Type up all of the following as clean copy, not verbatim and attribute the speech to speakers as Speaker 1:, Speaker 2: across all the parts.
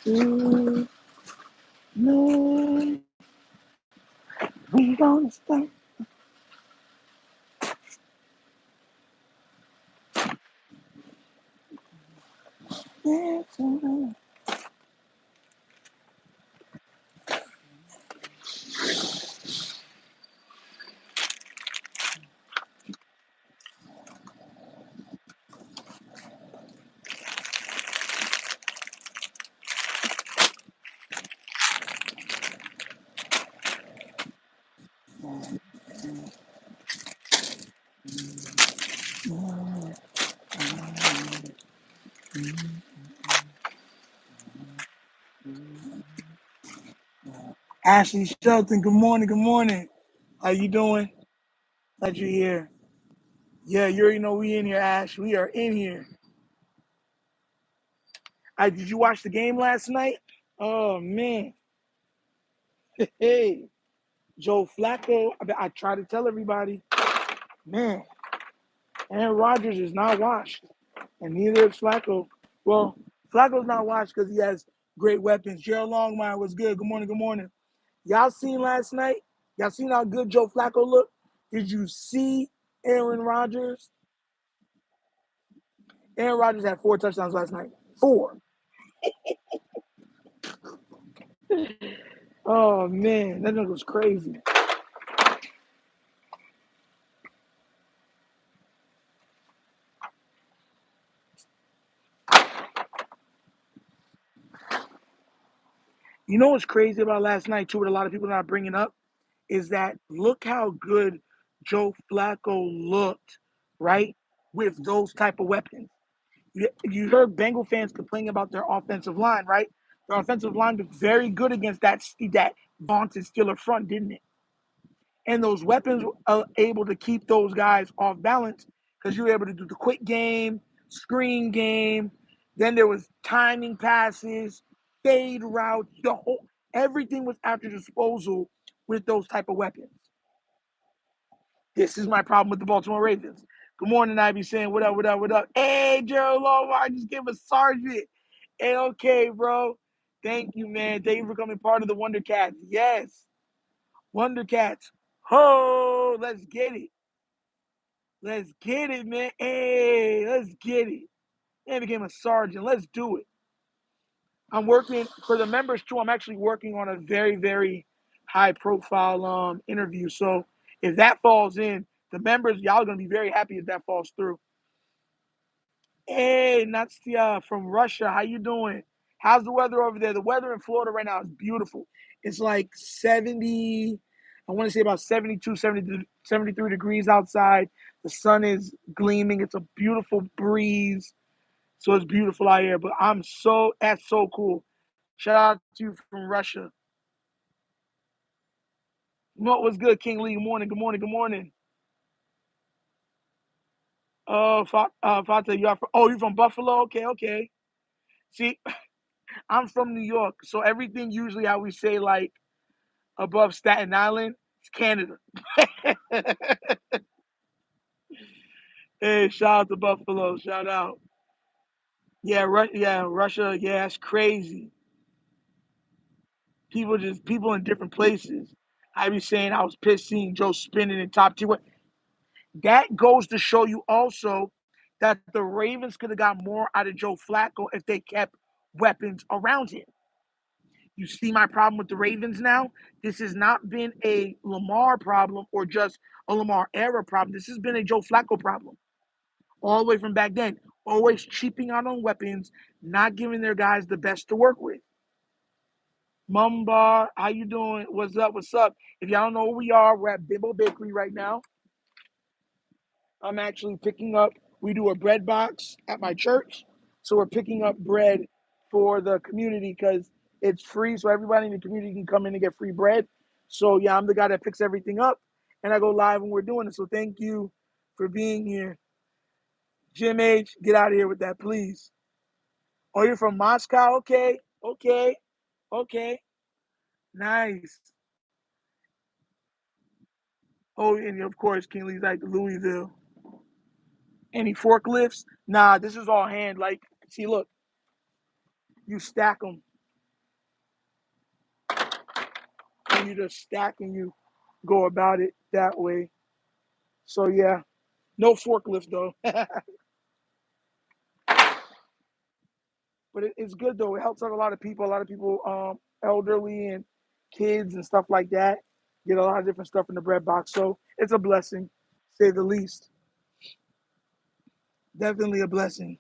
Speaker 1: Ooh, no, we gonna stop. Ashley Shelton, good morning, good morning. How you doing? Glad you're here. Yeah, you already know we in here, Ash. We are in here. Did you watch the game last night? Oh man. Hey, Joe Flacco. I try to tell everybody, man, Aaron Rodgers is not washed. And neither is Flacco. Well, Flacco's not watched because he has great weapons. Gerald Longmire was good. Good morning, good morning. Y'all seen last night? Y'all seen how good Joe Flacco looked? Did you see Aaron Rodgers? Aaron Rodgers had 4 touchdowns last night. 4. Oh man, that nigga was crazy. You know what's crazy about last night too? What a lot of people are not bringing up is that look how good Joe Flacco looked, right, with those type of weapons. You heard Bengal fans complaining about their offensive line, right? Their offensive line was very good against that vaunted Steeler front, didn't it? And those weapons were able to keep those guys off balance because you were able to do the quick game, screen game. Then there was timing passes, fade routes, everything was at your disposal with those type of weapons. This is my problem with the Baltimore Ravens. Good morning, I be saying, what up, what up, what up? Hey, Gerald Lawler, I just gave a sergeant. Hey, okay, bro. Thank you, man. Thank you for coming part of the Wundercats. Yes, Wundercats. Ho, let's get it. Let's get it, man. Hey, let's get it. Man became a sergeant. Let's do it. I'm working for the members too. I'm actually working on a very, very high profile interview. So if that falls in, the members, y'all are gonna be very happy if that falls through. Hey, Natstia from Russia, how you doing? How's the weather over there? The weather in Florida right now is beautiful. It's like 70, I want to say about 72, 73 degrees outside. The sun is gleaming. It's a beautiful breeze. So it's beautiful out here. But that's so cool. Shout out to you from Russia. What was good, King Lee? Good morning, good morning, good morning. Fata, you from Buffalo? Okay, okay. See, I'm from New York, so everything usually how we say like above Staten Island, it's Canada. Hey, shout out to Buffalo, shout out. Yeah, Russia, yeah, that's crazy. People in different places. I be saying I was pissed seeing Joe spinning in top tier. That goes to show you also that the Ravens could have got more out of Joe Flacco if they kept weapons around him. You see my problem with the Ravens now? This has not been a Lamar problem or just a Lamar era problem. This has been a Joe Flacco problem all the way from back then. Always cheaping out on weapons, not giving their guys the best to work with. Mumbar, how you doing? What's up? What's up? If y'all don't know where we are, we're at Bimbo Bakery right now. I'm actually picking up, we do a bread box at my church. So we're picking up bread for the community because it's free. So everybody in the community can come in and get free bread. So yeah, I'm the guy that picks everything up and I go live when we're doing it. So thank you for being here. Jim H, get out of here with that, please. Oh, you're from Moscow? Okay, okay, okay. Nice. Oh, and of course, King Lee's like Louisville. Any forklifts? Nah, this is all hand. Like, see, look, you stack them. and you just stack and you go about it that way. So yeah, no forklift though. But it's good though. It helps out a lot of people. A lot of people, elderly and kids and stuff like that, get a lot of different stuff in the bread box. So it's a blessing, say the least. Definitely a blessing.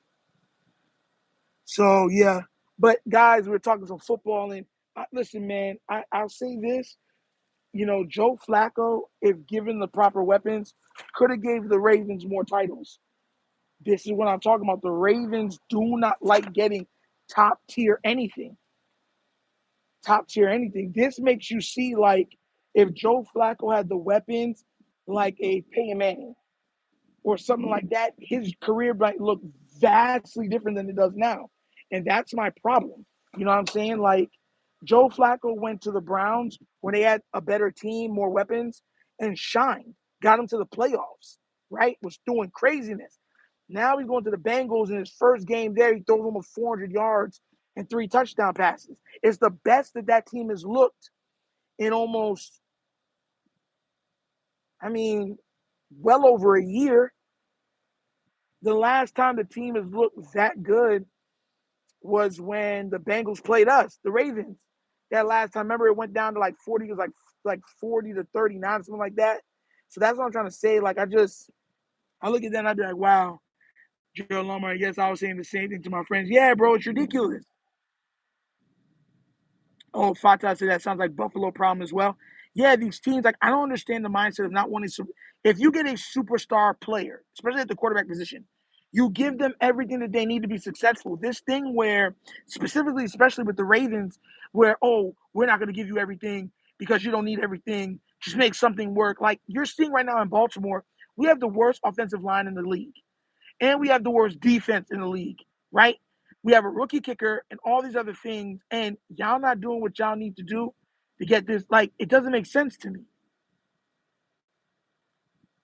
Speaker 1: So yeah, but guys, we're talking some football, and listen, man, I'll say this. Joe Flacco, if given the proper weapons, could have gave the Ravens more titles. This is what I'm talking about. The Ravens do not like getting top tier anything. Top tier anything. This makes you see like if Joe Flacco had the weapons like a Peyton Manning or something like that, his career might look vastly different than it does now. And that's my problem. You know what I'm saying? Like Joe Flacco went to the Browns when they had a better team, more weapons, and shined. Got him to the playoffs, right? Was doing craziness. Now he's going to the Bengals in his first game there. He throws almost 400 yards and 3 touchdown passes. It's the best that team has looked in almost, I mean, well over a year. The last time the team has looked that good was when the Bengals played us, the Ravens. That last time, remember it went down to like 40, it was like 40-39, something like that. So that's what I'm trying to say. Like I look at that and I'd be like, wow, Joe Lomar, I guess I was saying the same thing to my friends. Yeah, bro, it's ridiculous. Oh, Fatah said that sounds like Buffalo problem as well. Yeah, these teams, like I don't understand the mindset of not wanting to. If you get a superstar player, especially at the quarterback position, you give them everything that they need to be successful. This thing where, specifically, especially with the Ravens, where we're not going to give you everything because you don't need everything. Just make something work. Like you're seeing right now in Baltimore, we have the worst offensive line in the league, and we have the worst defense in the league, right? We have a rookie kicker and all these other things, and y'all not doing what y'all need to do to get this. Like, it doesn't make sense to me.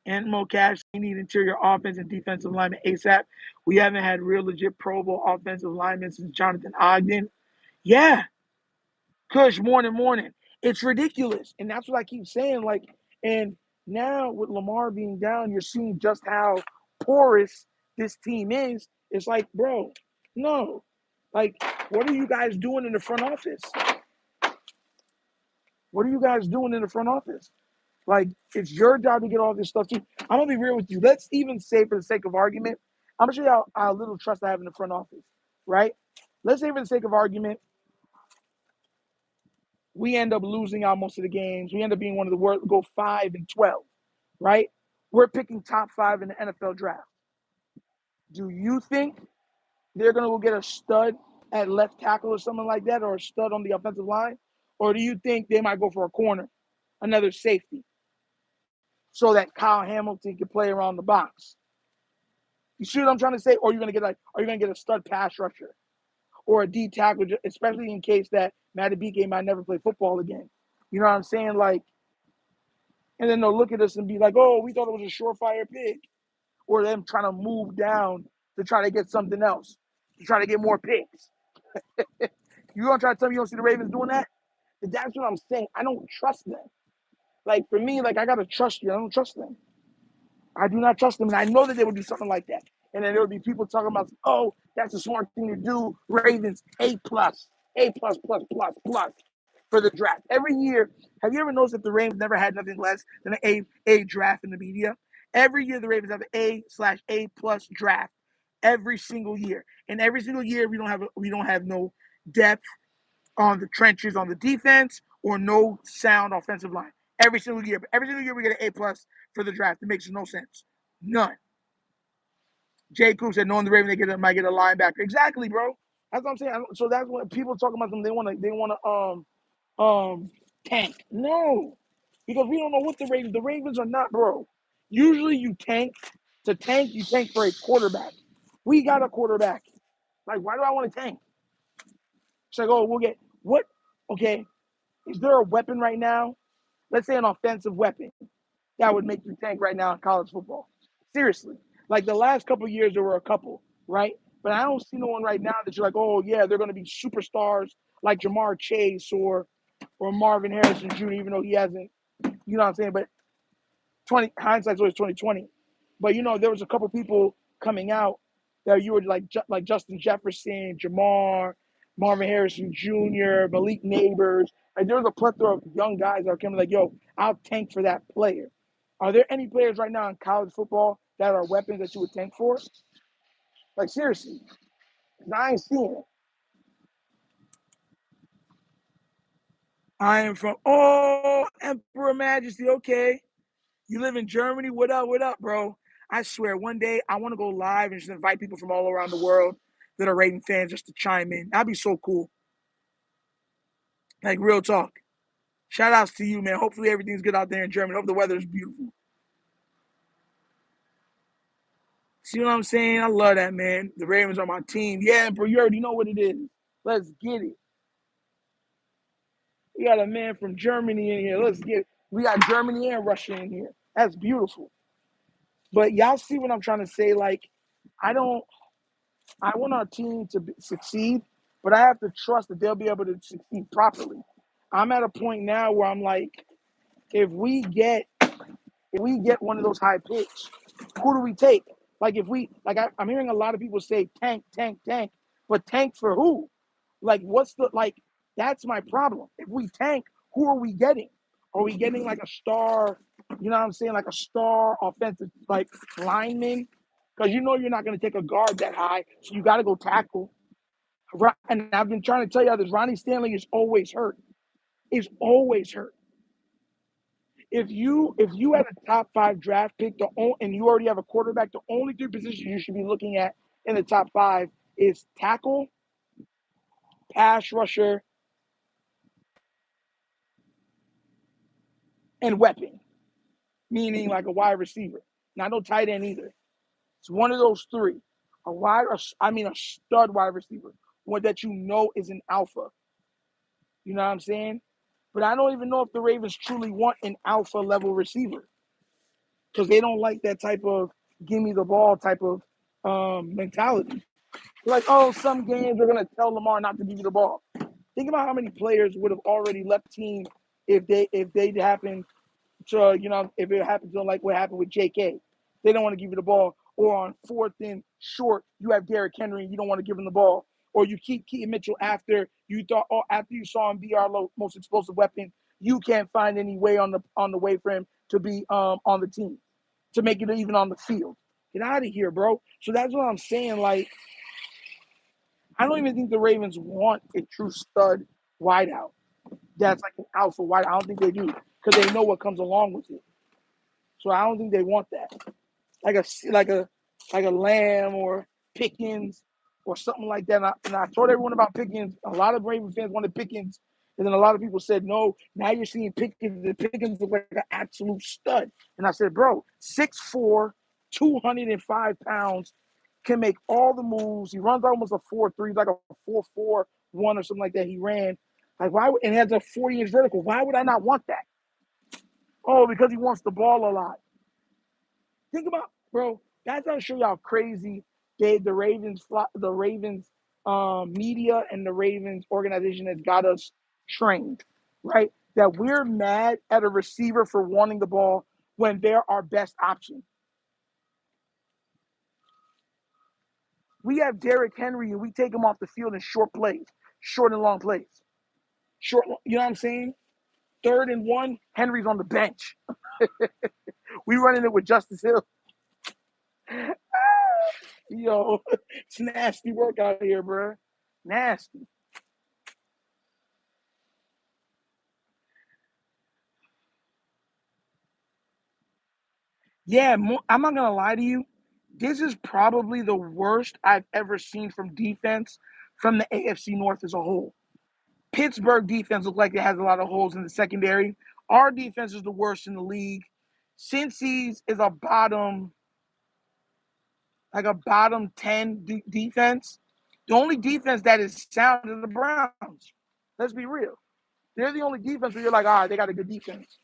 Speaker 1: And Mo Cash, we need interior offense and defensive lineman ASAP. We haven't had real legit Pro Bowl offensive linemen since Jonathan Ogden. Yeah, Kush, morning. It's ridiculous. And that's what I keep saying. Like, and now with Lamar being down, you're seeing just how porous this team is. It's like, bro, no. Like, what are you guys doing in the front office? What are you guys doing in the front office? Like, it's your job to get all this stuff too. I'm gonna be real with you. Let's even say, for the sake of argument, I'm gonna show you how little trust I have in the front office, right? Let's say, for the sake of argument, we end up losing out most of the games. We end up being one of the worst, go 5-12, right? We're picking top 5 in the NFL draft. Do you think they're going to go get a stud at left tackle or something like that, or a stud on the offensive line? Or do you think they might go for a corner, another safety, so that Kyle Hamilton can play around the box? You see what I'm trying to say? Or are you going to get a stud pass rusher or a D tackle, especially in case that Matabike might never play football again? You know what I'm saying? Like, and then they'll look at us and be like, "Oh, we thought it was a surefire pick," or them trying to move down to try to get something else, to try to get more picks. You gonna try to tell me you don't see the Ravens doing that? That's what I'm saying. I don't trust them. Like for me, like I gotta trust you. I don't trust them. I do not trust them, and I know that they would do something like that. And then there would be people talking about, "Oh, that's a smart thing to do." Ravens A plus for the draft every year. Have you ever noticed that the Ravens never had nothing less than an A draft in the media? Every year the Ravens have an A/A plus draft every single year, and every single year we don't have no depth on the trenches on the defense or no sound offensive line. Every single year, but every single year we get an A plus for the draft. It makes no sense, none. Jay Coop said, knowing the Ravens, might get a linebacker. Exactly, bro. That's what I'm saying. So that's when people talk about them. They want to tank. No, because we don't know what the Ravens are not, bro. Usually you tank to tank. You tank for a quarterback. We got a quarterback. Like, why do I want to tank? It's like, oh, we'll get what? Okay, is there a weapon right now? Let's say an offensive weapon that would make you tank right now in college football. Seriously, like the last couple of years, there were a couple, right? But I don't see no one right now that you're like, oh yeah, they're going to be superstars like Jamar Chase or Marvin Harrison Jr., even though he hasn't, you know what I'm saying? But hindsight's always 2020. But there was a couple people coming out that you were like Justin Jefferson, Jamar, Marvin Harrison Jr., Malik Neighbors. Like there was a plethora of young guys that are coming like, yo, I'll tank for that player. Are there any players right now in college football that are weapons that you would tank for? Like seriously, 'cause I ain't seeing it. I am from Emperor Majesty. Okay, you live in Germany. What up? What up, bro? I swear, one day I want to go live and just invite people from all around the world that are Raven fans just to chime in. That'd be so cool. Like real talk. Shout outs to you, man. Hopefully everything's good out there in Germany. Hope the weather is beautiful. See what I'm saying? I love that, man. The Ravens are my team. Yeah, bro, you already know what it is. Let's get it. We got a man from Germany in here. Let's get it. We got Germany and Russia in here. That's beautiful. But y'all see what I'm trying to say? Like, I don't. I want our team to succeed, but I have to trust that they'll be able to succeed properly. I'm at a point now where I'm like, if we get one of those high picks, who do we take? Like if we I'm hearing a lot of people say tank, tank, tank, but tank for who? Like what's the like? That's my problem. If we tank, who are we getting? Are we getting like a star? You know what I'm saying? Like a star offensive like lineman? Because you're not going to take a guard that high, so you got to go tackle. And I've been trying to tell you this. Ronnie Stanley is always hurt. Is always hurt. If you had a top 5 draft pick, and you already have a quarterback, the only 3 positions you should be looking at in the top 5 is tackle, pass rusher, and weapon, meaning like a wide receiver. Not no tight end either. It's one of those 3. A stud wide receiver, one that is an alpha. You know what I'm saying? But I don't even know if the Ravens truly want an alpha level receiver because they don't like that type of give me the ball type of mentality. They're like, oh, some games we're gonna tell Lamar not to give you the ball. Think about how many players would have already left team if they happen to if it happened to like what happened with J.K. They don't want to give you the ball, or on 4th and short you have Derrick Henry and you don't want to give him the ball, or you keep Keaton Mitchell after you saw him be our most explosive weapon. You can't find any way on the way for him to be on the team to make it even on the field. Get out of here, bro. So that's what I'm saying. Like, I don't even think the Ravens want a true stud wideout. That's like an alpha wideout. I don't think they do because they know what comes along with it. So I don't think they want that. Like a Lamb or Pickens or something like that. And I told everyone about Pickens. A lot of Ravens fans wanted Pickens, and then a lot of people said no. Now you're seeing Pickens. The Pickens look like an absolute stud. And I said, bro, 6'4", 205 pounds, can make all the moves. He runs almost a 4.3, like a 4.41 or something like that. He ran like why? And he has a 40-inch vertical. Why would I not want that? Oh, because he wants the ball a lot. Think about, bro. That's how to show you how crazy the Ravens media and the Ravens organization has got us trained, right? That we're mad at a receiver for wanting the ball when they're our best option. We have Derrick Henry and we take him off the field in short plays, short and long plays. You know what I'm saying? 3rd and 1, Henry's on the bench. We running it with Justice Hill. Yo, it's nasty work out here, bro. Nasty. Yeah, I'm not gonna lie to you. This is probably the worst I've ever seen from defense from the AFC North as a whole. Pittsburgh defense looks like it has a lot of holes in the secondary. Our defense is the worst in the league. Cincy's is a bottom 10 defense. The only defense that is sound is the Browns. Let's be real. They're the only defense where you're like, they got a good defense.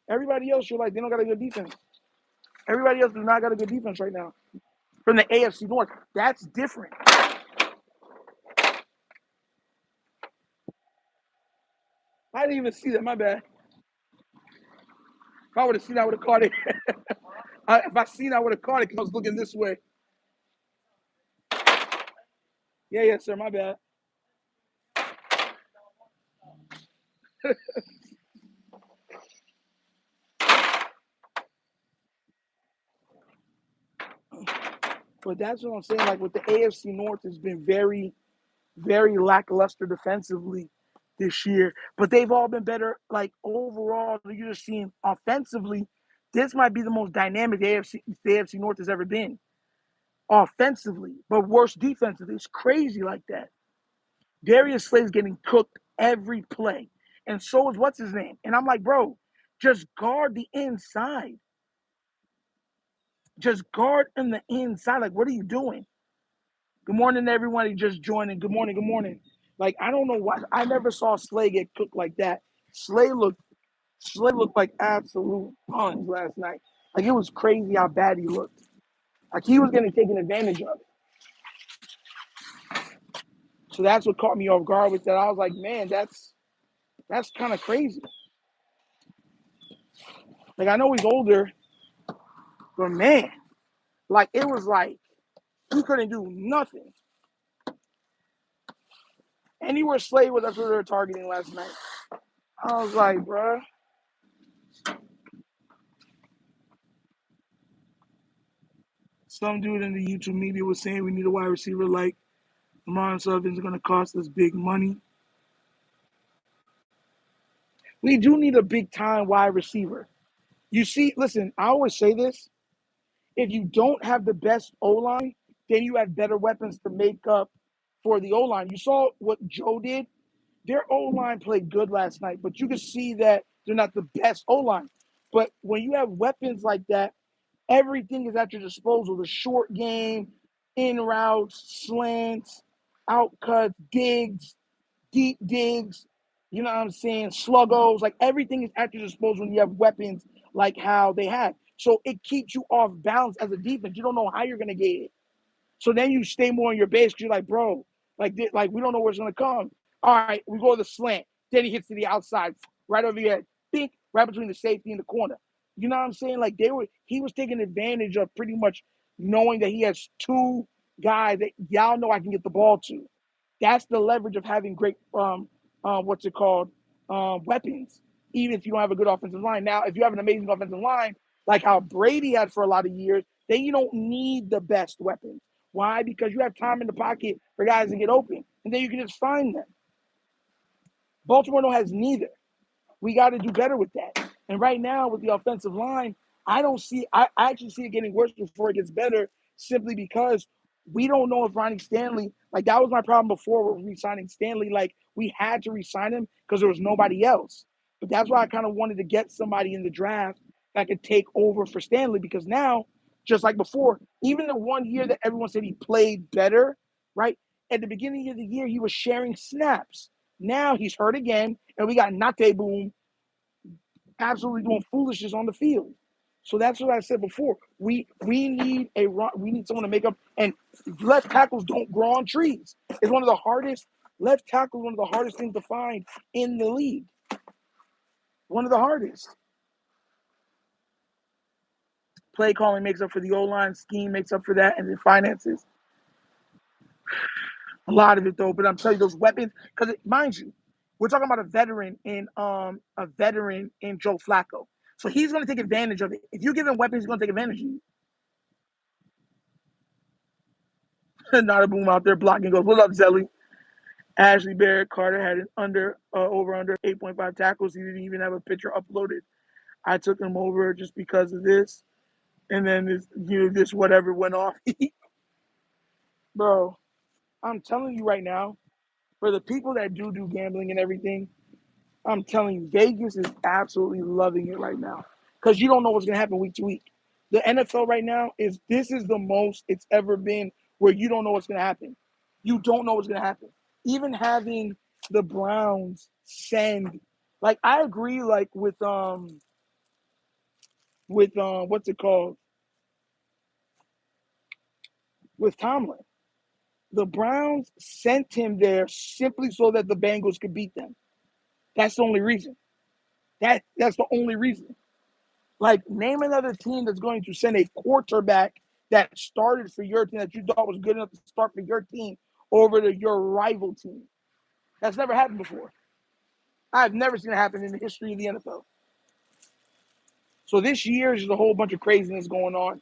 Speaker 1: Everybody else, you're like, they don't got a good defense. Everybody else does not got a good defense right now. From the AFC North, that's different. I didn't even see that. My bad. If I would have seen, I would have caught it. If I seen, I would have caught it because I was looking this way. Yeah, sir. My bad. But that's what I'm saying. Like with the AFC North has been very, very lackluster defensively this year. But they've all been better. Like overall, you're just seeing offensively, this might be the most dynamic the AFC North has ever been. Offensively, but worse defensively. It's crazy like that. Darius Slay's getting cooked every play. And so is what's his name. And I'm like, bro, just guard the inside. Just guard in the inside. Like, what are you doing? Good morning, everyone who just joining. Good morning, good morning. Like, I don't know why. I never saw Slay get cooked like that. Slay looked like absolute puns last night. Like, it was crazy how bad he looked. Like, he was getting taken advantage of. So that's what caught me off guard with that. I was like, man, that's kind of crazy. Like, I know he's older, but man, like, it was like he couldn't do nothing. Anywhere Slay was, that's what they were targeting last night. I was like, bruh. Some dude in the YouTube media was saying we need a wide receiver like Lamar Sullivan's going to cost us big money. We do need a big time wide receiver. You see, listen, I always say this. If you don't have the best O line, then you have better weapons to make up for the O line. You saw what Joe did. Their O line played good last night, but you can see that they're not the best O line. But when you have weapons like that, everything is at your disposal. The short game, in routes, slants, outcuts, digs, deep digs, you know what I'm saying? Sluggos, like everything is at your disposal when you have weapons like how they have. So it keeps you off balance as a defense. You don't know how you're going to get it. So then you stay more on your base. You're like, bro, like we don't know where it's going to come. All right, we go to the slant. Then he hits to the outside, right over your head. Bink, right between the safety and the corner. You know what I'm saying? Like he was taking advantage of pretty much knowing that he has two guys that y'all know I can get the ball to. That's the leverage of having great weapons, even if you don't have a good offensive line. Now, if you have an amazing offensive line, like how Brady had for a lot of years, then you don't need the best weapons. Why? Because you have time in the pocket for guys to get open, and then you can just find them. Baltimore has neither. We got to do better with that. And right now, with the offensive line, I actually see it getting worse before it gets better, simply because we don't know if Ronnie Stanley, like that was my problem before with re-signing Stanley. Like we had to re-sign him because there was nobody else. But that's why I kind of wanted to get somebody in the draft that could take over for Stanley, because now, just like before, even the 1 year that everyone said he played better, right? At the beginning of the year, he was sharing snaps. Now he's hurt again, and we got Nate Boom absolutely doing foolishness on the field. So that's what I said before. We need someone to make up, and left tackles don't grow on trees. It's one of the hardest left tackles, one of the hardest things to find in the league. One of the hardest. Play calling makes up for the O line, scheme makes up for that, and then finances. A lot of it though, but I'm telling you, those weapons, because mind you, we're talking about a veteran in Joe Flacco. So he's going to take advantage of it. If you give him weapons, he's going to take advantage of you. Not a boom out there blocking goes, what up, Zelly? Ashley Barrett Carter had an over under 8.5 tackles. He didn't even have a picture uploaded. I took him over just because of this. And then this whatever went off. Bro, I'm telling you right now, for the people that do gambling and everything, I'm telling you, Vegas is absolutely loving it right now. Because you don't know what's going to happen week to week. The NFL right now is the most it's ever been where you don't know what's going to happen. You don't know what's going to happen. Even having the Browns send, like I agree, like with what's it called? With Tomlin. The Browns sent him there simply so that the Bengals could beat them. That's the only reason. That's the only reason. Like, name another team that's going to send a quarterback that started for your team that you thought was good enough to start for your team over to your rival team. That's never happened before. I've never seen it happen in the history of the NFL. So this year is just a whole bunch of craziness going on,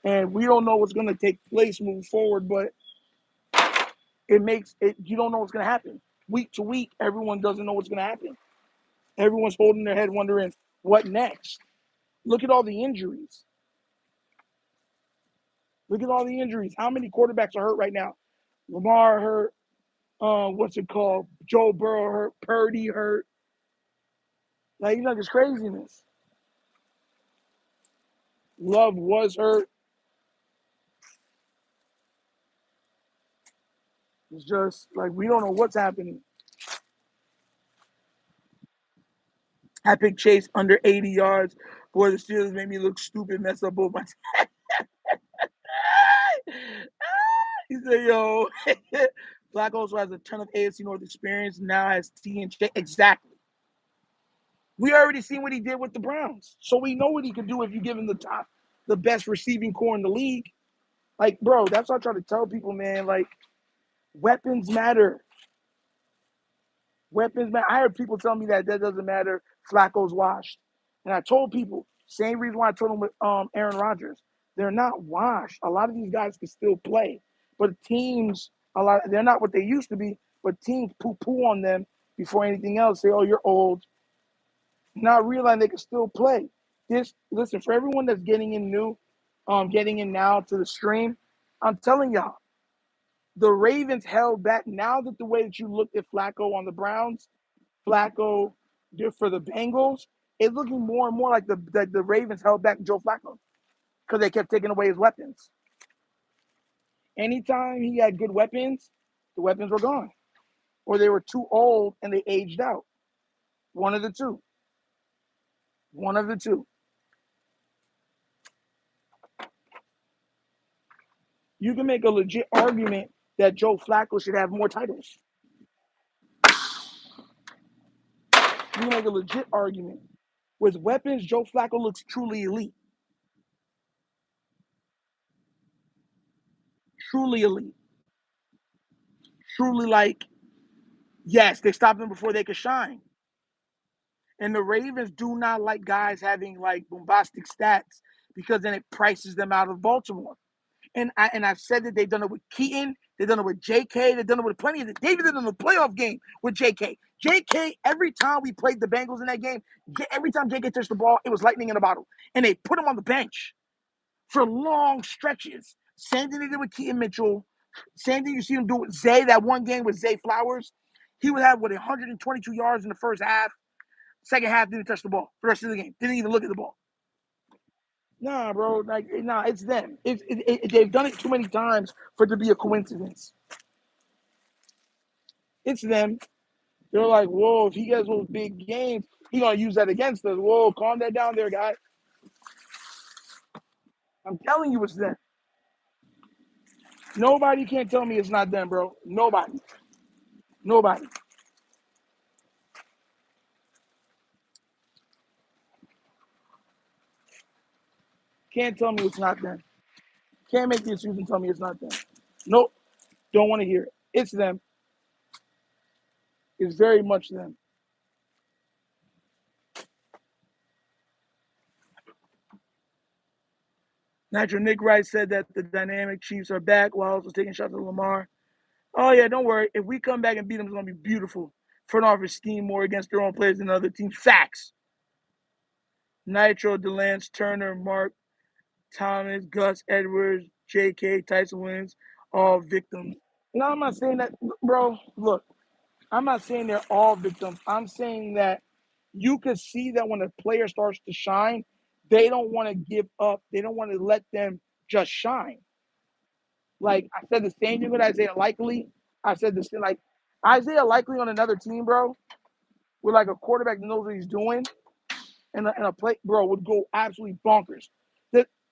Speaker 1: and we don't know what's going to take place moving forward. But it makes it. You don't know what's going to happen week to week. Everyone doesn't know what's going to happen. Everyone's holding their head, wondering what next. Look at all the injuries. Look at all the injuries. How many quarterbacks are hurt right now? Lamar hurt. What's it called? Joe Burrow hurt. Purdy hurt. Like, this craziness. Love was hurt. It's just like we don't know what's happening. I picked Chase under 80 yards. Boy, the Steelers made me look stupid, mess up both my. He said, yo, Flacco also has a ton of AFC North experience. Now has T and J. Exactly. We already seen what he did with the Browns. So we know what he can do if you give him the best receiving core in the league. Like, bro, that's what I try to tell people, man. Like, weapons matter. Weapons matter. I heard people tell me that doesn't matter. Flacco's washed. And I told people, same reason why I told them with Aaron Rodgers. They're not washed. A lot of these guys can still play. But teams, they're not what they used to be, but teams poo-poo on them before anything else. Say, oh, you're old. Not realizing they can still play. Listen, for everyone that's getting in new, getting in now to the stream, I'm telling y'all, the Ravens held back. Now that the way that you looked at Flacco on the Browns, Flacco did for the Bengals, it's looking more and more like the Ravens held back Joe Flacco because they kept taking away his weapons. Anytime he had good weapons, the weapons were gone. Or they were too old and they aged out. One of the two. One of the two. You can make a legit argument that Joe Flacco should have more titles. You can make a legit argument. With weapons, Joe Flacco looks truly elite. Truly elite. Truly, like, yes, they stopped him before they could shine. And the Ravens do not like guys having like bombastic stats because then it prices them out of Baltimore. And I've said that they've done it with Keaton, they've done it with JK, they've done it with plenty of it. They even did it in the playoff game with JK. JK, every time we played the Bengals in that game, every time JK touched the ball, it was lightning in a bottle. And they put him on the bench for long stretches. Same thing they did with Keaton Mitchell. Same thing you see him do with Zay, that one game with Zay Flowers. He would have, 122 yards in the first half. Second half, didn't touch the ball. The rest of the game, didn't even look at the ball. Nah, bro. Like, nah, it's them. They've done it too many times for it to be a coincidence. It's them. They're like, whoa, if he gets those big games, he's going to use that against us. Whoa, calm that down there, guy. I'm telling you it's them. Nobody can tell me it's not them, bro. Nobody. Nobody. Can't tell me it's not them. Can't make the excuse and tell me it's not them. Nope. Don't want to hear it. It's them. It's very much them. Natural Nick Wright said that the dynamic Chiefs are back while also taking shots at Lamar. Oh, yeah, don't worry. If we come back and beat them, it's going to be beautiful. Front office scheme more against their own players than other teams. Facts. Nitro, DeLance, Turner, Mark, Thomas, Gus, Edwards, J.K., Tyson Williams, all victims. No, I'm not saying that, bro. Look, I'm not saying they're all victims. I'm saying that you could see that when a player starts to shine, they don't want to give up. They don't want to let them just shine. Like, I said the same thing with Isaiah Likely. I said this thing, like, Isaiah Likely on another team, bro, with like a quarterback that knows what he's doing and a play, bro, would go absolutely bonkers.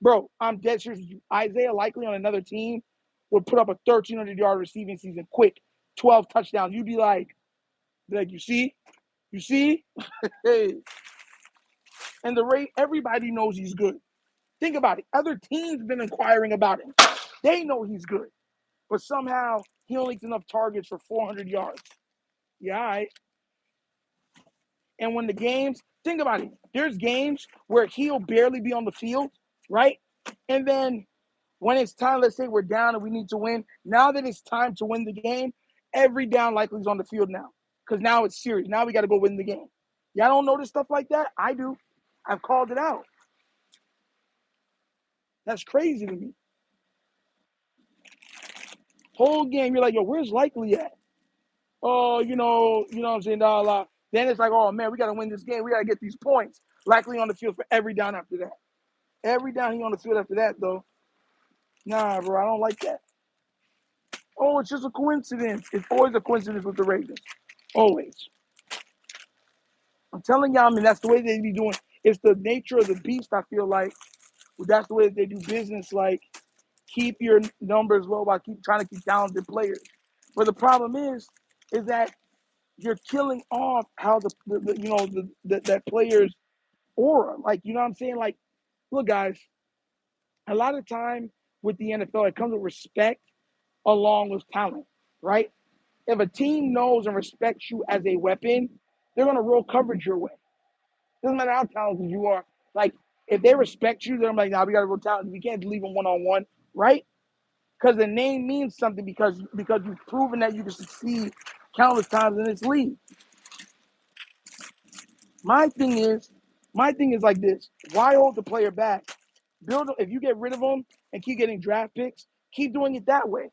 Speaker 1: Bro, I'm dead serious with you. Isaiah Likely on another team would put up a 1,300-yard receiving season quick, 12 touchdowns. You'd be like, you see? You see? Hey. And everybody knows he's good. Think about it. Other teams been inquiring about him. They know he's good. But somehow he only gets enough targets for 400 yards. Yeah, all right. And when the games, think about it. There's games where he'll barely be on the field, right? And then when it's time, let's say we're down and we need to win. Now that it's time to win the game, every down likely is on the field now. Because now it's serious. Now we got to go win the game. Y'all don't notice stuff like that? I do. I've called it out. That's crazy to me. Whole game, you're like, yo, where's Likely at? Oh, what I'm saying? Then it's like, oh man, we got to win this game. We got to get these points. Likely on the field for every down after that. Every down he on the field after that, though. Nah, bro, I don't like that. Oh, it's just a coincidence. It's always a coincidence with the Ravens. Always. I'm telling y'all, that's the way they be doing. It's the nature of the beast, I feel like. That's the way that they do business. Like, keep your numbers low while trying to keep talented players. But the problem is that you're killing off how that player's aura. Like, you know what I'm saying? Like, look, guys, a lot of time with the NFL, it comes with respect along with talent, right? If a team knows and respects you as a weapon, they're going to roll coverage your way. Doesn't matter how talented you are. Like, if they respect you, they're like, nah, we got to roll talent. We can't leave them one-on-one, right? Because the name means something because you've proven that you can succeed countless times in this league. My thing is like this. Why hold the player back? If you get rid of them and keep getting draft picks, keep doing it that way.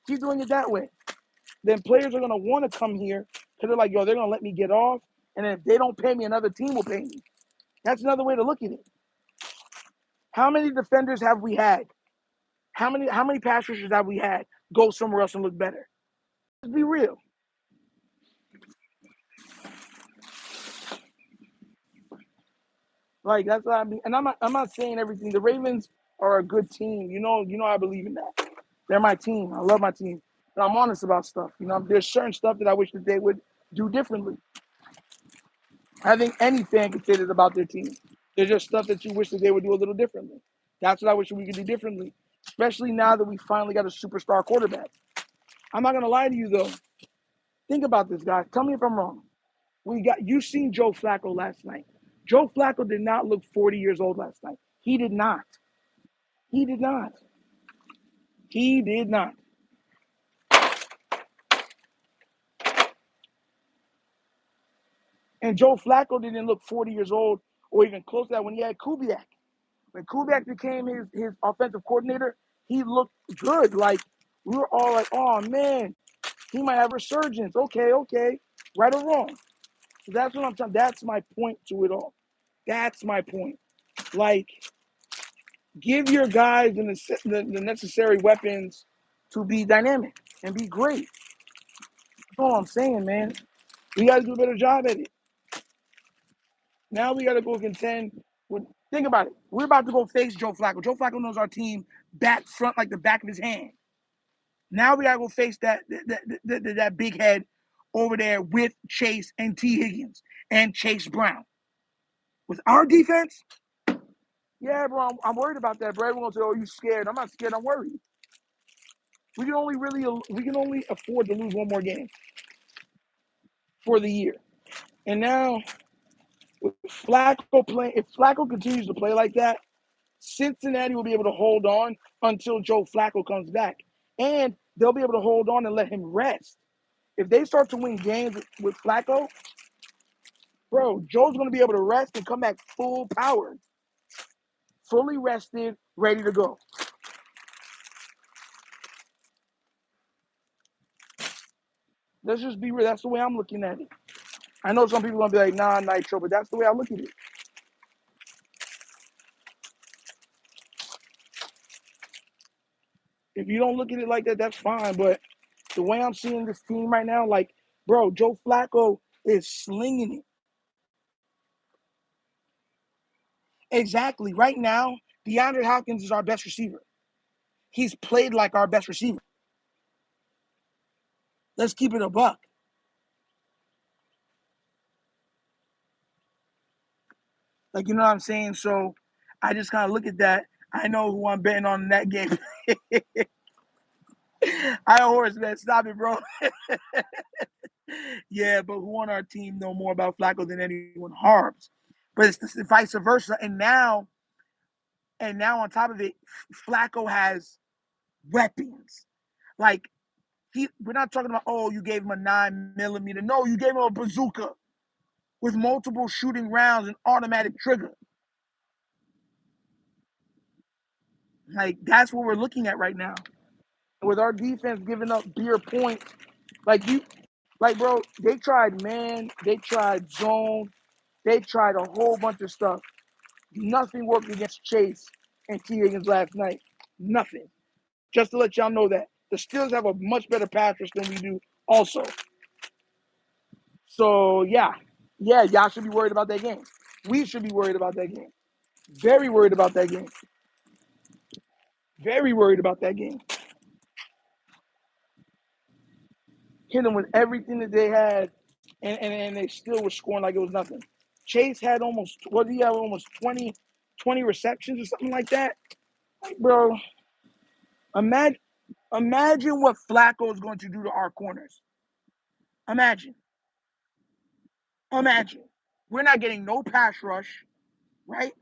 Speaker 1: Keep doing it that way. Then players are going to want to come here because they're like, yo, they're going to let me get off. And then if they don't pay me, another team will pay me. That's another way to look at it. How many defenders have we had? How many pass rushers have we had go somewhere else and look better? Let's be real. Like, that's what I mean. And I'm not saying everything. The Ravens are a good team. You know I believe in that. They're my team. I love my team. And I'm honest about stuff. There's certain stuff that I wish that they would do differently. I think any fan can say that about their team. There's just stuff that you wish that they would do a little differently. That's what I wish we could do differently, especially now that we finally got a superstar quarterback. I'm not gonna lie to you though. Think about this, guys. Tell me if I'm wrong. You seen Joe Flacco last night. Joe Flacco did not look 40 years old last night. He did not. He did not. He did not. And Joe Flacco didn't look 40 years old or even close to that when he had Kubiak. When Kubiak became his offensive coordinator, he looked good. Like, we were all like, oh, man, he might have a resurgence. Okay. Right or wrong. So that's what I'm saying. That's my point to it all. That's my point. Like, give your guys the necessary weapons to be dynamic and be great. That's all I'm saying, man. We got to do a better job at it. Now we got to go contend with. Think about it. We're about to go face Joe Flacco. Joe Flacco knows our team back front like the back of his hand. Now we got to go face that big head over there with Chase and T. Higgins and Chase Brown. With our defense, yeah, bro, I'm worried about that, bro. Everyone's say, "Oh, you scared?" I'm not scared. I'm worried. We can only afford to lose one more game for the year. And now, with if Flacco continues to play like that, Cincinnati will be able to hold on until Joe Flacco comes back. And they'll be able to hold on and let him rest. If they start to win games with Flacco, bro, Joe's going to be able to rest and come back full power, fully rested, ready to go. Let's just be real. That's the way I'm looking at it. I know some people are going to be like, nah, Nitro, but that's the way I look at it. If you don't look at it like that, that's fine. But the way I'm seeing this team right now, like, bro, Joe Flacco is slinging it. Exactly. Right now, DeAndre Hopkins is our best receiver. He's played like our best receiver. Let's keep it a buck. Like, you know what I'm saying? So I just kind of look at that. I know who I'm betting on in that game. I horse man, stop it, bro. Yeah, but who on our team know more about Flacco than anyone? Harbs. But it's the vice versa. And now on top of it, Flacco has weapons. Like we're not talking about, oh, you gave him a 9mm. No, you gave him a bazooka with multiple shooting rounds and automatic trigger. Like that's what we're looking at right now. With our defense giving up beer points, like bro, they tried man, they tried zone, they tried a whole bunch of stuff. Nothing worked against Chase and T. Higgins last night. Nothing. Just to let y'all know that the Steelers have a much better pass rush than we do. Also, so y'all should be worried about that game. We should be worried about that game. Very worried about that game. Very worried about that game. Hit them with everything that they had, and they still were scoring like it was nothing. Chase had almost 20 receptions or something like that. Like, bro, imagine what Flacco is going to do to our corners. Imagine. Imagine. We're not getting no pass rush, right?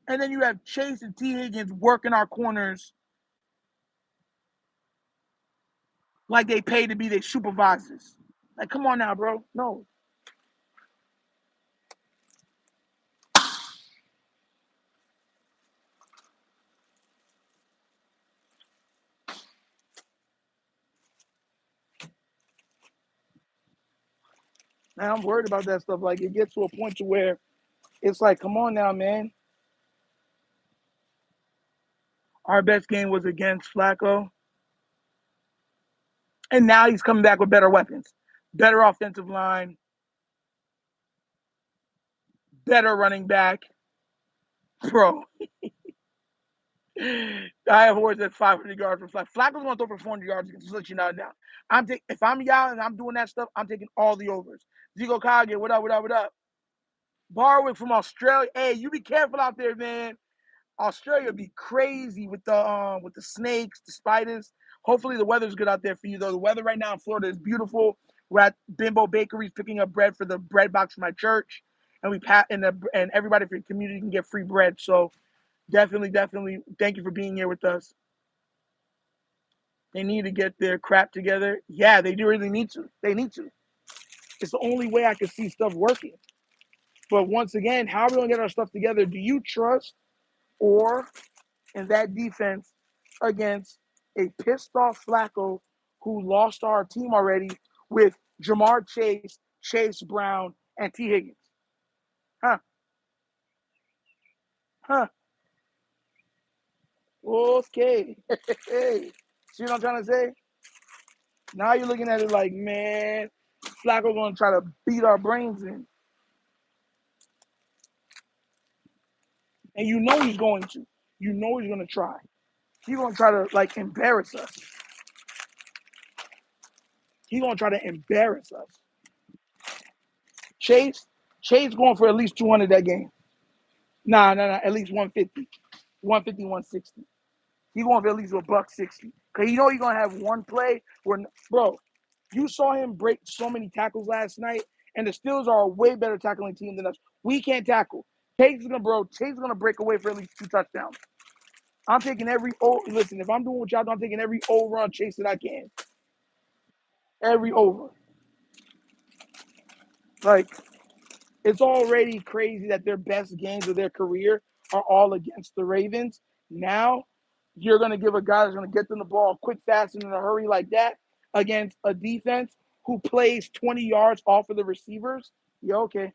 Speaker 1: And then you have Chase and T. Higgins working our corners like they pay to be their supervisors. Like, come on now, bro. No. Man, I'm worried about that stuff. Like, it gets to a point to where it's like, come on now, man. Our best game was against Flacco. And now he's coming back with better weapons, better offensive line, better running back. Bro, I have horse at 500 yards for Flacco. Flacco's going to throw for 400 yards. Just let you know now. If I'm y'all and I'm doing that stuff, I'm taking all the overs. Zico Kage, what up, what up, what up? Barwick from Australia. Hey, you be careful out there, man. Australia be crazy with the snakes, the spiders. Hopefully the weather's good out there for you though. The weather right now in Florida is beautiful. We're at Bimbo Bakeries picking up bread for the bread box for my church, and and everybody for your community can get free bread. So definitely, thank you for being here with us. They need to get their crap together. Yeah, they do really need to. They need to. It's the only way I can see stuff working. But once again, how are we gonna get our stuff together? Do you trust or in that defense against a pissed off Flacco who lost our team already with Jamar Chase, Chase Brown, and T. Higgins? Huh? Huh? Okay. Hey, see what I'm trying to say? Now you're looking at it like, man, Flacco gonna try to beat our brains in, and you know he's going to. You know he's gonna try. He's gonna try to like embarrass us. He's gonna try to embarrass us. Chase, Chase going for at least 200 that game. Nah, at least 150. 150, 160. He going for at least a buck 60. Cause you know you're gonna have one play where, bro, you saw him break so many tackles last night, and the Steelers are a way better tackling team than us. We can't tackle. Chase is gonna break away for at least 2 touchdowns. I'm taking listen, if I'm doing what y'all do, I'm taking every over on Chase that I can. Every over. Like, it's already crazy that their best games of their career are all against the Ravens. Now, you're going to give a guy that's going to get them the ball quick, fast, and in a hurry like that against a defense who plays 20 yards off of the receivers? Yeah, okay.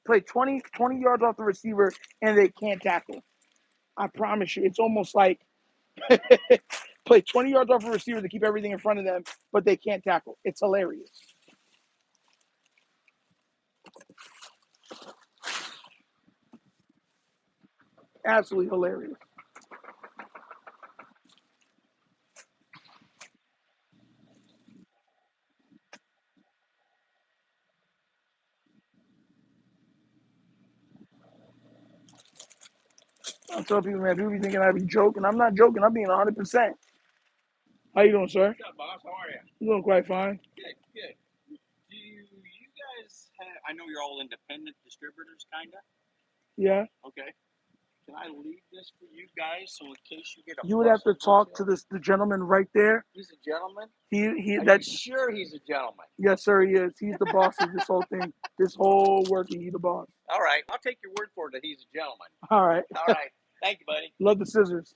Speaker 1: Play 20 yards off the receiver, and they can't tackle. I promise you. It's almost like play 20 yards off a receiver to keep everything in front of them, but they can't tackle. It's hilarious. Absolutely hilarious. I tell people, man, people be thinking I be joking. I'm not joking. I'm being 100%. How you doing, sir?
Speaker 2: What's up, boss? How are you?
Speaker 1: I'm doing quite fine.
Speaker 2: Good, good. Do you guys have, I know you're all independent distributors, kind of?
Speaker 1: Yeah.
Speaker 2: Okay. Can I leave this for you guys so in case you get a
Speaker 1: You would have to
Speaker 2: busted
Speaker 1: talk to
Speaker 2: windshield?
Speaker 1: the gentleman right there.
Speaker 2: He's a gentleman?
Speaker 1: He
Speaker 2: Are you
Speaker 1: that's
Speaker 2: sure he's a gentleman?
Speaker 1: Yes, sir. He is. He's the boss of this whole thing. This whole working. He's the boss.
Speaker 2: All right. I'll take your word for it that he's a gentleman.
Speaker 1: All right.
Speaker 2: All right. Thank you, buddy.
Speaker 1: Love the scissors.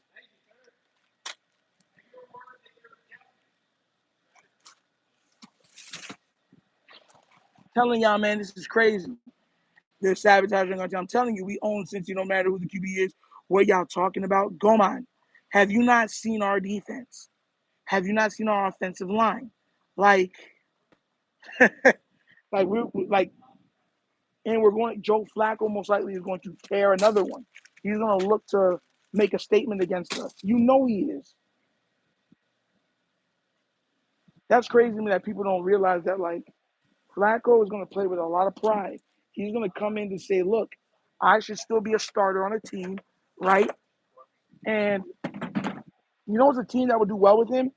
Speaker 1: Telling y'all, man, this is crazy. They're sabotaging our team. I'm telling you, we own Cincy no matter who the QB is. What y'all talking about? Go on. Have you not seen our defense? Have you not seen our offensive line? Like, like, and we're going. Joe Flacco most likely is going to tear another one. He's going to look to make a statement against us. You know he is. That's crazy to me that people don't realize that. Like, Flacco is going to play with a lot of pride. He's going to come in to say, "Look, I should still be a starter on a team, right?" And you know, it's a team that would do well with him,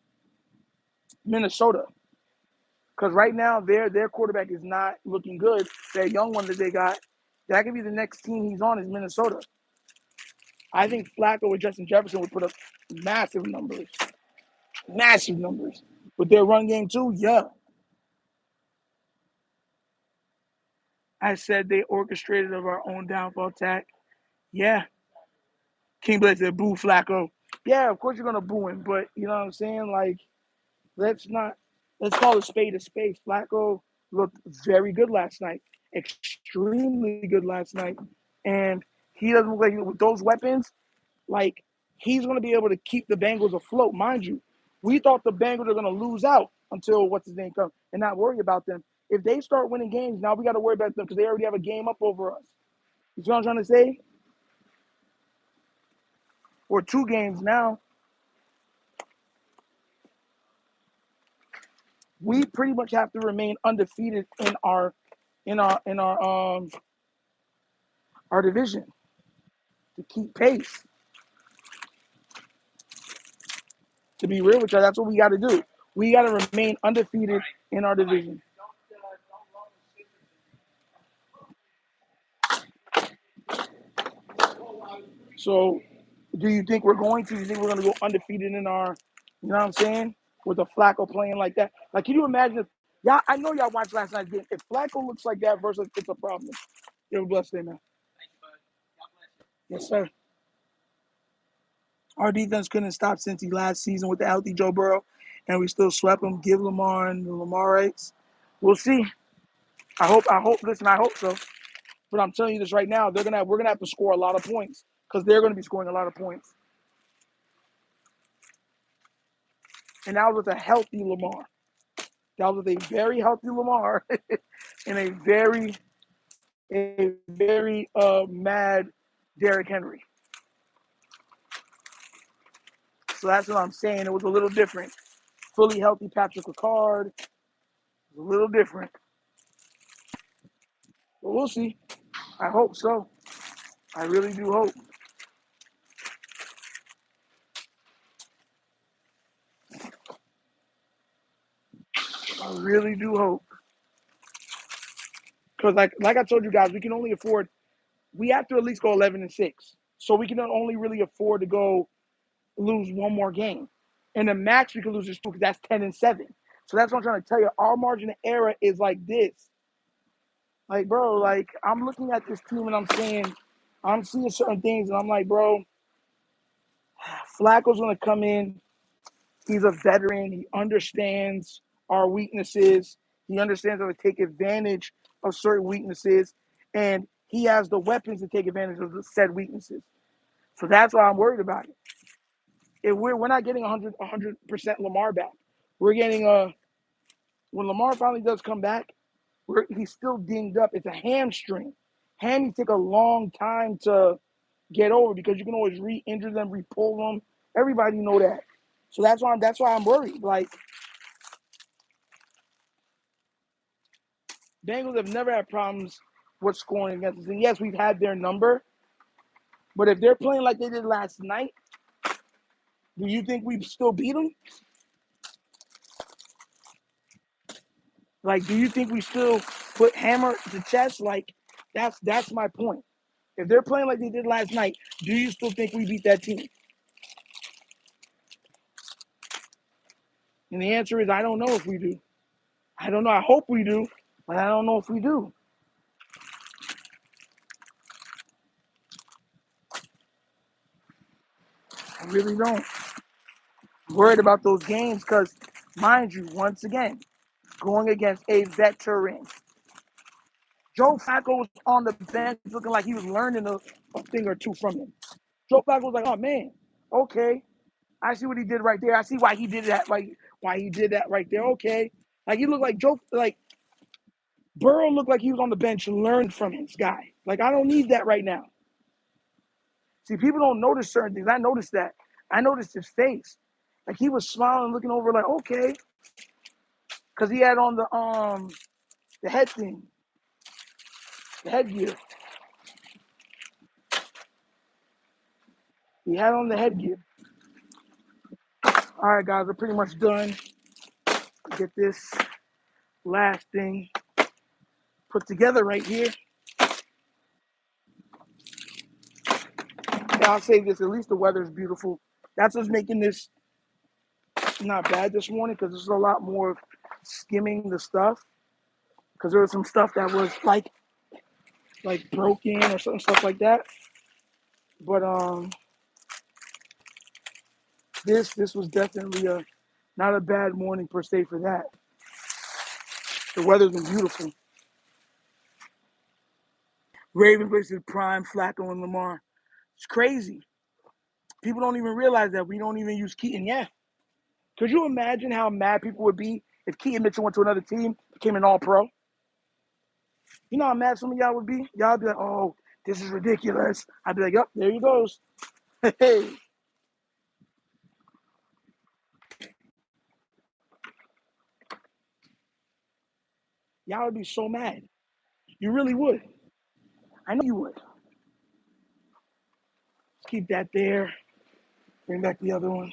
Speaker 1: Minnesota. Because right now their quarterback is not looking good. That young one that they got, that could be the next team he's on is Minnesota. I think Flacco with Justin Jefferson would put up massive numbers. Massive numbers. With their run game too, yeah. I said they orchestrated of our own downfall attack. Yeah. King Blade said, boo Flacco. Yeah, of course you're gonna boo him, but you know what I'm saying? Like, let's not let's call a spade a spade. Flacco looked very good last night. Extremely good last night. And he doesn't look like with those weapons, like he's gonna be able to keep the Bengals afloat. Mind you, we thought the Bengals are gonna lose out until what's his name comes and not worry about them. If they start winning games, now we gotta worry about them because they already have a game up over us. You see what I'm trying to say? Or two games now. We pretty much have to remain undefeated in our division to keep pace. To be real with you, that's what we got to do. We got to remain undefeated in our division. So, do you think we're going to? Do you think we're going to go undefeated in our? You know what I'm saying? With the Flacco playing like that, like can you imagine? If, yeah, I know y'all watched last night's game. If Flacco looks like that versus it's a problem. You have a blessed day, man. Yes, sir. Our defense couldn't stop Cincy last season with the healthy Joe Burrow, and we still swept them. Give Lamar and the Lamar rights. We'll see. I hope. I hope. Listen, I hope so. But I'm telling you this right now, we're gonna have to score a lot of points because they're gonna be scoring a lot of points. And that was with a healthy Lamar. That was with a very healthy Lamar and a very mad Derrick Henry. So that's what I'm saying. It was a little different. Fully healthy Patrick Ricard. It was a little different. But we'll see. I hope so. I really do hope. I really do hope. Because like I told you guys, we can only afford we have to at least go 11-6. So we can only really afford to go lose one more game. And the max we can lose is two because that's 10-7. So that's what I'm trying to tell you. Our margin of error is like this. Like, bro, like I'm looking at this team and I'm seeing certain things and I'm like, bro, Flacco's gonna come in. He's a veteran. He understands our weaknesses. He understands how to take advantage of certain weaknesses. And he has the weapons to take advantage of the said weaknesses. So that's why I'm worried about it. If we're not getting 100% Lamar back. We're getting when Lamar finally does come back, he's still dinged up. It's a hamstring. Hammies take a long time to get over because you can always re-injure them, re-pull them. Everybody know that. So that's why I'm worried. Like Bengals have never had problems with scoring against us. And yes, we've had their number, But if they're playing like they did last night, do you think we still beat them? Like, do you think we still put hammer to chest? Like, that's my point. If they're playing like they did last night, do you still think we beat that team? And the answer is, I don't know if we do. I don't know. I hope we do, but I don't know if we do. I really don't. I'm worried about those games because, mind you, once again, going against a veteran. Joe Flacco was on the bench looking like he was learning a thing or two from him. Joe Flacco was like, oh, man, okay. I see what he did right there. I see why he did that. Why he did that right there. Okay. Like, he looked like Burrow looked like he was on the bench learning from his guy. Like, I don't need that right now. See, people don't notice certain things. I noticed that. I noticed his face. Like, he was smiling, looking over like, okay. Because he had on the head thing, the headgear. He had on the headgear. All right, guys, we're pretty much done. Get this last thing put together right here. Yeah, I'll say this. At least the weather's beautiful. That's what's making this not bad this morning because there's a lot more of skimming the stuff. Because there was some stuff that was like broken or certain stuff like that. But this was definitely not a bad morning per se for that. The weather's been beautiful. Ravens versus Prime, Flacco, and Lamar. It's crazy. People don't even realize that we don't even use Keaton. Yeah. Could you imagine how mad people would be if Keaton Mitchell went to another team, became an all-pro? You know how mad some of y'all would be? Y'all would be like, oh, this is ridiculous. I'd be like, yep, there he goes. Hey. Y'all would be so mad. You really would. I know you would. Let's keep that there. Bring back the other one.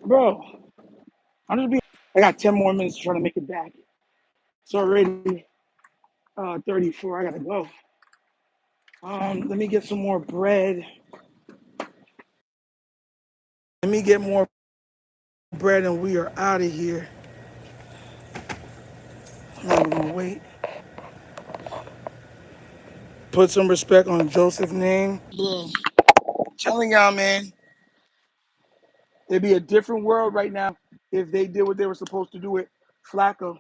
Speaker 1: Bro, I'm just being. I got 10 more minutes to try to make it back. It's already 34. I gotta go. Let me get some more bread. Let me get more bread and we are out of here. I'm not gonna wait. Put some respect on Joseph's name. Bro, I'm telling y'all, man, it'd be a different world right now if they did what they were supposed to do with Flacco.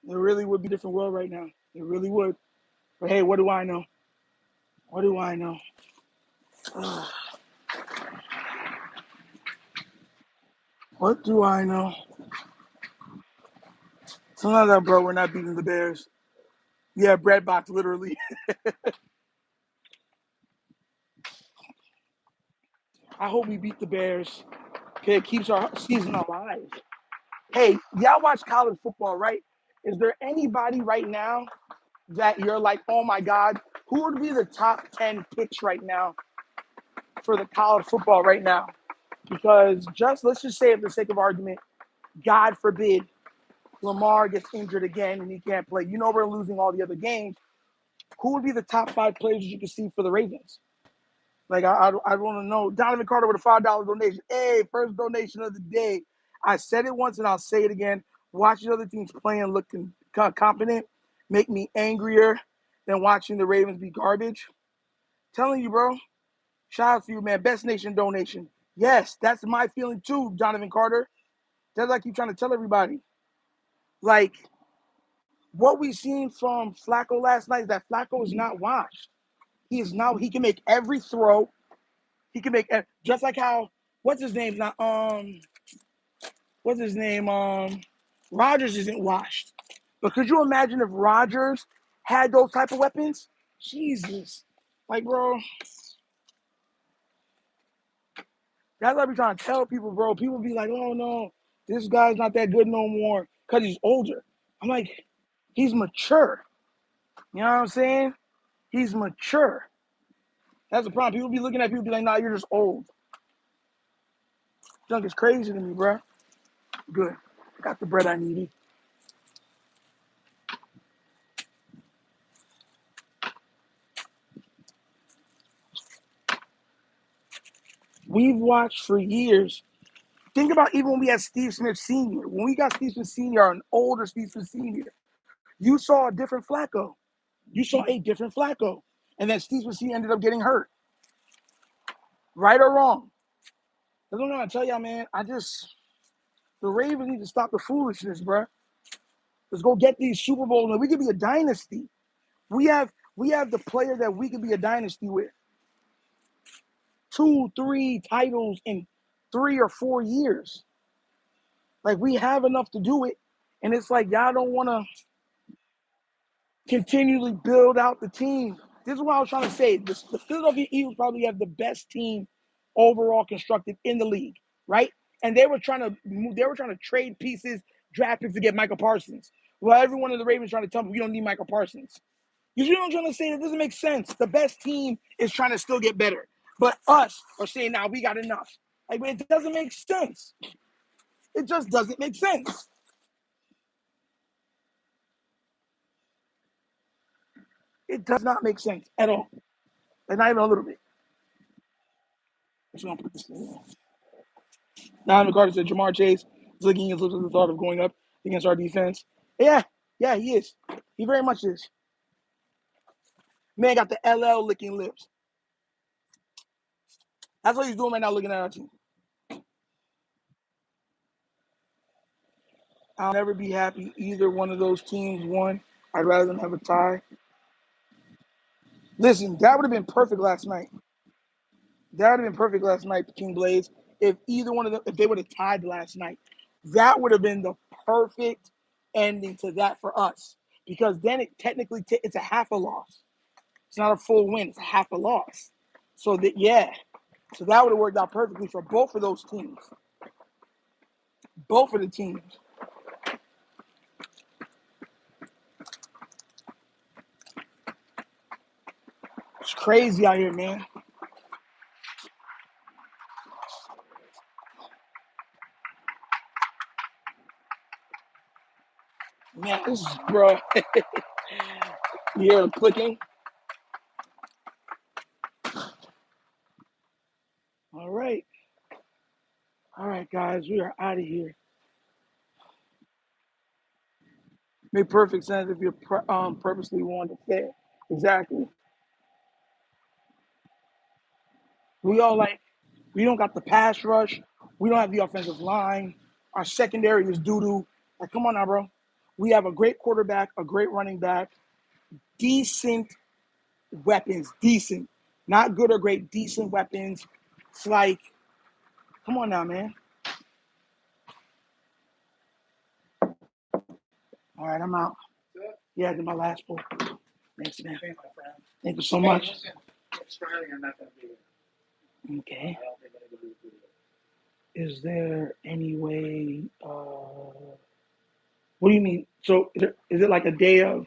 Speaker 1: It really would be a different world right now. It really would. But hey, what do I know? What do I know? What do I know? Sometimes like that, bro, we're not beating the Bears. Yeah, bread box, literally. I hope we beat the Bears. Okay, it keeps our season alive. Hey, y'all watch college football, right? Is there anybody right now that you're like, oh my God, who would be the top 10 picks right now for the college football right now? Because let's just say, for the sake of argument, God forbid Lamar gets injured again and he can't play. You know we're losing all the other games. Who would be the top 5 players you could see for the Ravens? Like, I want to know. Donovan Carter with a $5 donation. Hey, first donation of the day. I said it once and I'll say it again. Watching other teams playing looking competent make me angrier than watching the Ravens be garbage. Telling you, bro. Shout out to you, man. Best Nation donation. Yes, that's my feeling too, Donovan Carter. That's what I keep trying to tell everybody. Like, what we seen from Flacco last night is that Flacco is not washed. He can make every throw. He can make just like how what's his name? Not what's his name? Rodgers isn't washed. But could you imagine if Rodgers had those type of weapons? Jesus. Like, bro, that's what I be trying to tell people, bro. People be like, oh no, this guy's not that good no more because he's older. I'm like, he's mature. You know what I'm saying? He's mature. That's the problem. People be looking at people be like, nah, you're just old. Junk is crazy to me, bro. Good. Got the bread I needed. We've watched for years. Think about even when we had Steve Smith Sr. When we got Steve Smith Sr., an older Steve Smith Sr., you saw a different Flacco. You saw a different Flacco. And then Steve Smith Sr. ended up getting hurt. Right or wrong? That's what I'm going to tell y'all, man. The Ravens need to stop the foolishness, bro. Let's go get these Super Bowls. We could be a dynasty. We have the player that we could be a dynasty with. 2, 3 titles in 3 or 4 years. Like, we have enough to do it. And it's like, y'all don't want to continually build out the team. This is what I was trying to say. The Philadelphia Eagles probably have the best team overall constructed in the league, right? And they were trying to trade pieces, draft picks to get Michael Parsons. Well, everyone in the Ravens trying to tell me we don't need Michael Parsons. You see what I'm trying to say? That doesn't make sense. The best team is trying to still get better. But us are saying, now we got enough. Like, it doesn't make sense. It just doesn't make sense. It does not make sense at all. And not even a little bit. I'm just going to put this thing on. Now, McCarthy said Jamar Chase is looking into the thought of going up against our defense. Yeah, he is. He very much is. Man got the LL licking lips. That's what he's doing right now, looking at our team. I'll never be happy either one of those teams won. I'd rather them have a tie. Listen, that would have been perfect last night. That would have been perfect last night, the King Blaze. If either one of them, if they would have tied last night, that would have been the perfect ending to that for us. Because then it technically it's a half a loss. It's not a full win. It's a half a loss. So that so that would have worked out perfectly for both of those teams. Both of the teams. It's crazy out here, man. Man, this is, bro. You hear the clicking? All right. All right, guys, we are out of here. Make perfect sense if you're purposely wanting to fail. Exactly. We don't got the pass rush. We don't have the offensive line. Our secondary is doo-doo. Like, come on now, bro. We have a great quarterback, a great running back, decent weapons. Decent. Not good or great, decent weapons. It's like, come on now, man. All right, I'm out. Yeah, I did my last pull. Thanks, man. Thank you so much.
Speaker 3: Next Friday, I'm not going to be here.
Speaker 1: Okay.
Speaker 3: I don't think anybody will be here.
Speaker 1: Is there any way? What do you mean? So is it like a day of?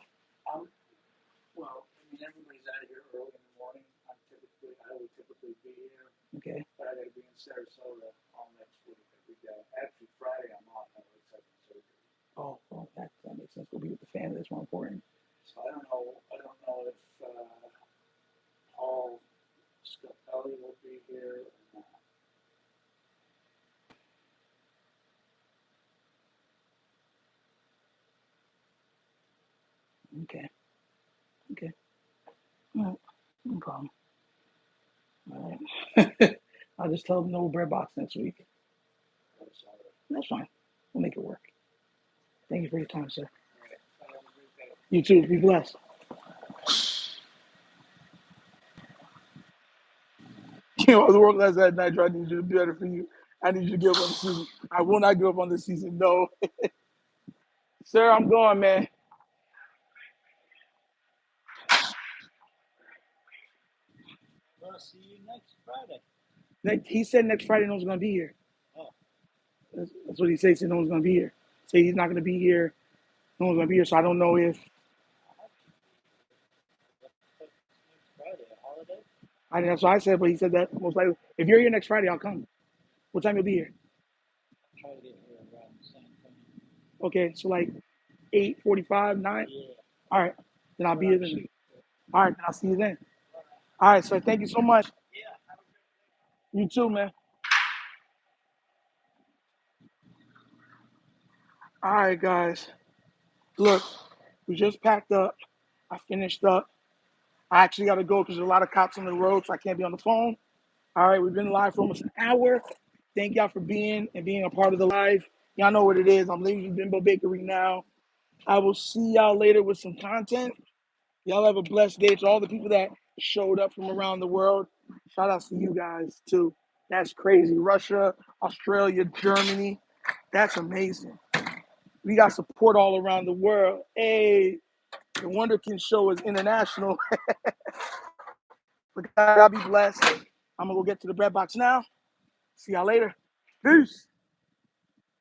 Speaker 3: Well, I mean, everybody's out of here early in the morning. I would typically be here,
Speaker 1: Okay.
Speaker 3: but I got to be in Sarasota all next week. Actually, Friday I'm off. I was having surgery.
Speaker 1: Oh, well, that makes sense. We'll be with the family. That's more important.
Speaker 3: So I don't know if Paul Scapelli will be here or not.
Speaker 1: Okay. All right. No problem. All right. I'll just tell them no bread box next week.
Speaker 3: I'm sorry.
Speaker 1: That's fine. We'll make it work. Thank you for your time, sir.
Speaker 3: All right. Have a great day.
Speaker 1: You too. Be blessed. You know, the world last night, I need you to do better for you. I need you to give up on the season. I will not give up on the season. No. Sir, I'm going, man.
Speaker 2: I'm gonna see you next Friday.
Speaker 1: He said next Friday no one's going to be here.
Speaker 2: Oh.
Speaker 1: That's what he said. He said no one's going to be here. Say he's not going to be here. No one's going to be here. So I don't know if. That's what I said, but he said that most likely. If you're here next Friday, I'll come. What time you'll be here?
Speaker 3: Try to get here around the same time.
Speaker 1: Okay, so like 8:45, 9?
Speaker 3: Yeah.
Speaker 1: All right, then I'll be here then. All right, then I'll see you then. All right, sir, thank you so much. You too, man. All right, guys. Look, we just packed up. I finished up. I actually got to go because there's a lot of cops on the road, so I can't be on the phone. All right, we've been live for almost an hour. Thank y'all for being a part of the live. Y'all know what it is. I'm leaving Bimbo Bakery now. I will see y'all later with some content. Y'all have a blessed day. To all the people that showed up from around the world, shout outs to you guys too. That's crazy. Russia, Australia, Germany. That's amazing. We got support all around the world. Hey, the Wunderkind show is international. But God be blessed. I'm gonna go get to the bread box now. See y'all later. Peace.